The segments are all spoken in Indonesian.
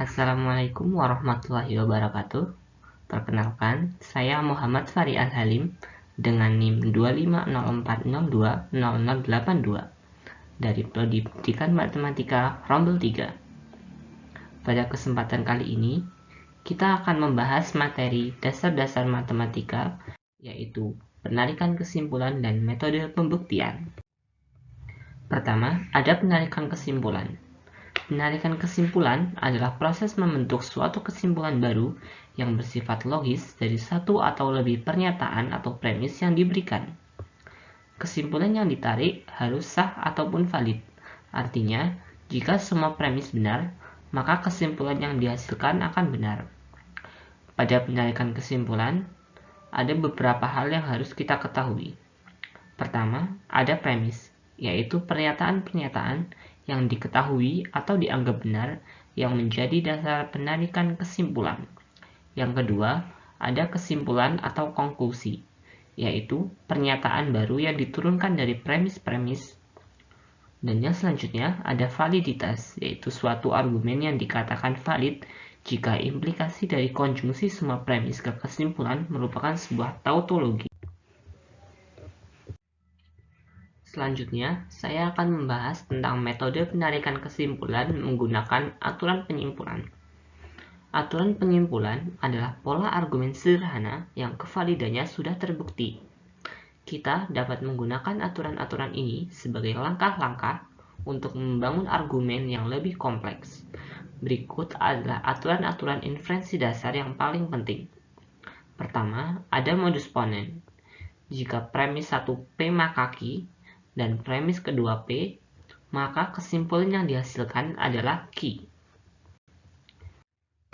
Assalamualaikum warahmatullahi wabarakatuh. Perkenalkan, saya Muhammad Fari Al-Halim dengan NIM 25040200082 dari Prodi Pendidikan Matematika Rombel 3. Pada kesempatan kali ini, kita akan membahas materi dasar-dasar matematika, yaitu penarikan kesimpulan dan metode pembuktian. Pertama, ada penarikan kesimpulan. Penarikan kesimpulan adalah proses membentuk suatu kesimpulan baru yang bersifat logis dari satu atau lebih pernyataan atau premis yang diberikan. Kesimpulan yang ditarik harus sah ataupun valid. Artinya, jika semua premis benar, maka kesimpulan yang dihasilkan akan benar. Pada penarikan kesimpulan, ada beberapa hal yang harus kita ketahui. Pertama, ada premis, yaitu pernyataan-pernyataan yang diketahui atau dianggap benar yang menjadi dasar penarikan kesimpulan. Yang kedua, ada kesimpulan atau konklusi, yaitu pernyataan baru yang diturunkan dari premis-premis. Dan yang selanjutnya ada validitas, yaitu suatu argumen yang dikatakan valid jika implikasi dari konjungsi semua premis ke kesimpulan merupakan sebuah tautologi. Selanjutnya, saya akan membahas tentang metode penarikan kesimpulan menggunakan aturan penyimpulan. Aturan penyimpulan adalah pola argumen sederhana yang kevalidannya sudah terbukti. Kita dapat menggunakan aturan-aturan ini sebagai langkah-langkah untuk membangun argumen yang lebih kompleks. Berikut adalah aturan-aturan inferensi dasar yang paling penting. Pertama, ada modus ponens. Jika premis 1 P maka Q, dan premis kedua P, maka kesimpulan yang dihasilkan adalah Q.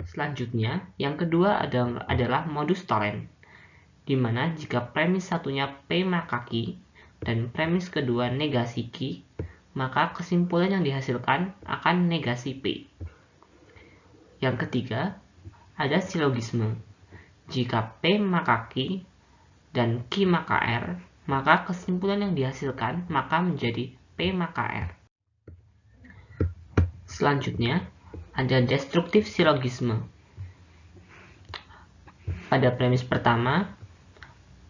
Selanjutnya, yang kedua adalah modus tollens, di mana jika premis satunya P maka Q, dan premis kedua negasi Q, maka kesimpulan yang dihasilkan akan negasi P. Yang ketiga, ada silogisme. Jika P maka Q, dan Q maka R, maka kesimpulan yang dihasilkan maka menjadi P maka R. Selanjutnya, ada destruktif silogisme. Pada premis pertama,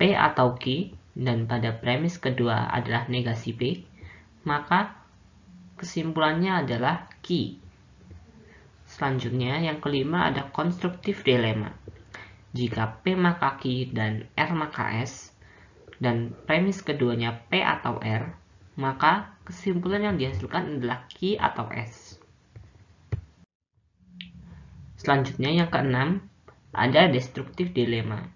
P atau Q, dan pada premis kedua adalah negasi P, maka kesimpulannya adalah Q. Selanjutnya, yang kelima ada konstruktif dilema. Jika P maka Q dan R maka S, dan premis keduanya P atau R, maka kesimpulan yang dihasilkan adalah Q atau S. Selanjutnya yang keenam, ada destruktif dilema.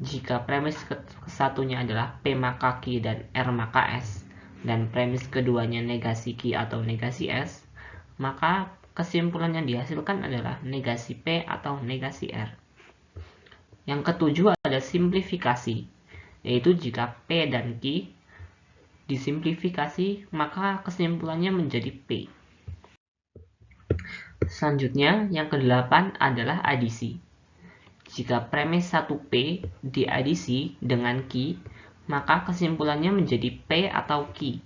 Jika premis kesatunya adalah P maka Q dan R maka S, dan premis keduanya negasi Q atau negasi S, maka kesimpulan yang dihasilkan adalah negasi P atau negasi R. Yang ketujuh ada simplifikasi, yaitu jika P dan Q disimplifikasi, maka kesimpulannya menjadi P. Selanjutnya, yang kedelapan adalah adisi. Jika premis 1P diadisi dengan Q, maka kesimpulannya menjadi P atau Q.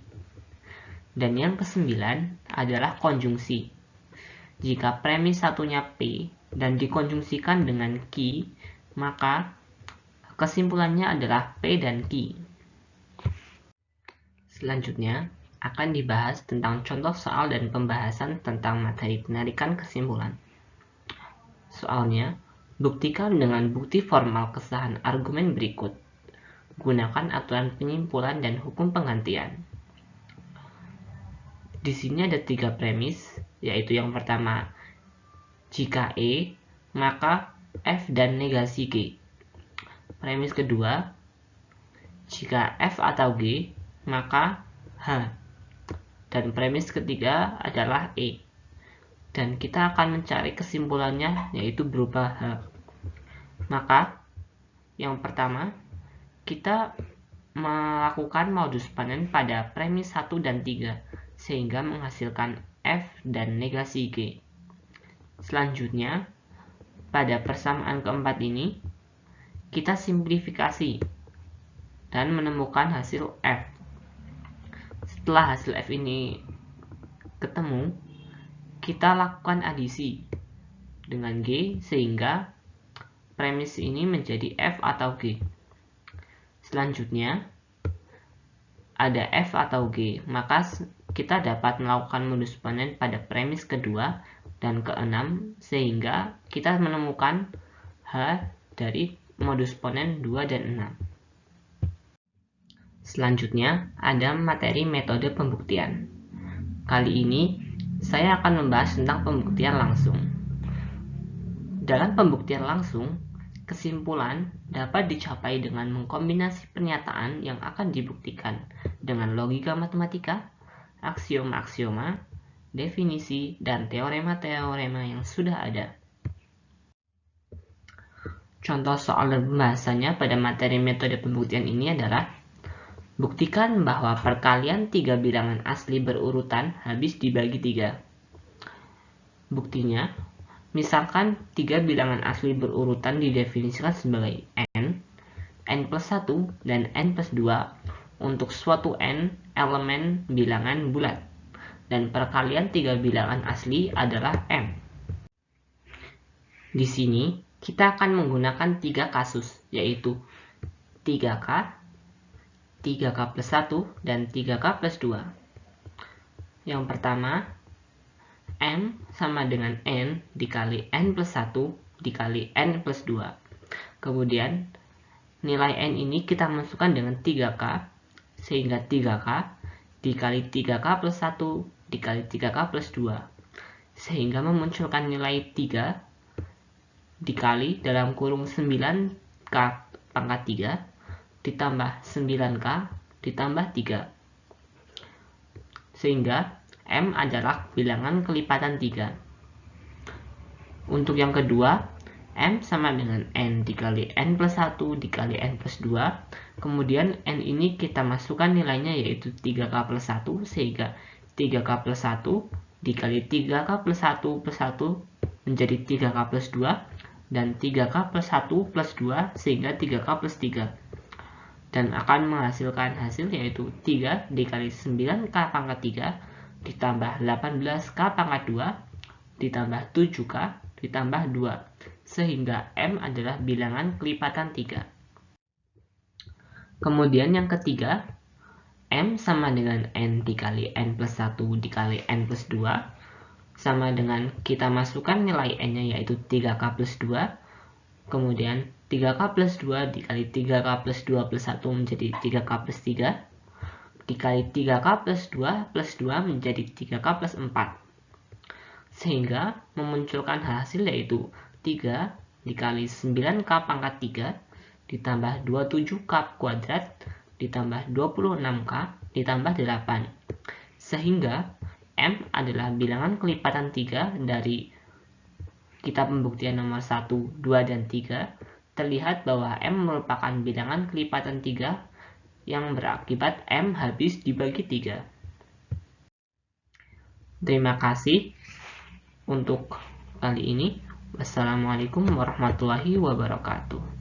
Dan yang kesembilan adalah konjungsi. Jika premis satunya P dan dikonjungsikan dengan Q, maka kesimpulannya adalah P dan Q. Selanjutnya, akan dibahas tentang contoh soal dan pembahasan tentang materi penarikan kesimpulan. Soalnya, buktikan dengan bukti formal kesahan argumen berikut. Gunakan aturan penyimpulan dan hukum penggantian. Di sini ada 3 premis, yaitu yang pertama, jika E, maka F dan negasi G. Premis kedua, jika F atau G, maka H. Dan premis ketiga adalah E. Dan kita akan mencari kesimpulannya, yaitu berupa H. Maka, yang pertama, kita melakukan modus ponens pada premis 1 dan 3, sehingga menghasilkan F dan negasi G. Selanjutnya, pada persamaan keempat ini, kita simplifikasi dan menemukan hasil F. Setelah hasil F ini ketemu, kita lakukan adisi dengan G sehingga premis ini menjadi F atau G. Selanjutnya ada F atau G, maka kita dapat melakukan modus ponens pada premis kedua dan keenam sehingga kita menemukan H dari modus ponens 2 dan 6. Selanjutnya ada materi metode pembuktian. Kali ini saya akan membahas tentang pembuktian langsung. Dalam pembuktian langsung, kesimpulan dapat dicapai dengan mengkombinasi pernyataan yang akan dibuktikan dengan logika matematika, aksioma-aksioma, definisi, dan teorema-teorema yang sudah ada. Contoh soal dan pembahasannya pada materi metode pembuktian ini adalah: buktikan bahwa perkalian 3 bilangan asli berurutan habis dibagi 3. Buktinya, misalkan 3 bilangan asli berurutan didefinisikan sebagai n plus 1, dan n plus 2 untuk suatu n elemen bilangan bulat, dan perkalian 3 bilangan asli adalah m. Di sini, kita akan menggunakan 3 kasus, yaitu 3K, 3K plus 1, dan 3K plus 2. Yang pertama, M sama dengan N dikali N plus 1 dikali N plus 2. Kemudian, nilai N ini kita masukkan dengan 3K, sehingga 3K dikali 3K plus 1 dikali 3K plus 2. Sehingga memunculkan nilai 3 dikali dalam kurung 9K pangkat 3 ditambah 9K ditambah 3. Sehingga M adalah bilangan kelipatan 3. Untuk yang kedua, M sama dengan N dikali N plus 1 dikali N plus 2. Kemudian N ini kita masukkan nilainya yaitu 3K plus 1, sehingga 3K plus 1 dikali 3K plus 1 plus 1 menjadi 3K plus 2, dan 3K plus 1 plus 2 sehingga 3K plus 3. Dan akan menghasilkan hasil yaitu 3 dikali 9K pangkat 3 ditambah 18K pangkat 2 ditambah 7K ditambah 2, sehingga M adalah bilangan kelipatan 3. Kemudian yang ketiga, M sama dengan N dikali N plus 1 dikali N plus 2 sama dengan kita masukkan nilai N-nya yaitu 3K plus 2. Kemudian 3K plus 2 dikali 3K plus 2 plus 1 menjadi 3K plus 3. Dikali 3K plus 2 plus 2 menjadi 3K plus 4. Sehingga memunculkan hasil yaitu 3 dikali 9K pangkat 3 ditambah 27K kuadrat ditambah 26K ditambah 8. Sehingga M adalah bilangan kelipatan 3 dari kitab pembuktian nomor 1, 2, dan 3. Terlihat bahwa M merupakan bilangan kelipatan 3 yang berakibat M habis dibagi 3. Terima kasih untuk kali ini. Wassalamualaikum warahmatullahi wabarakatuh.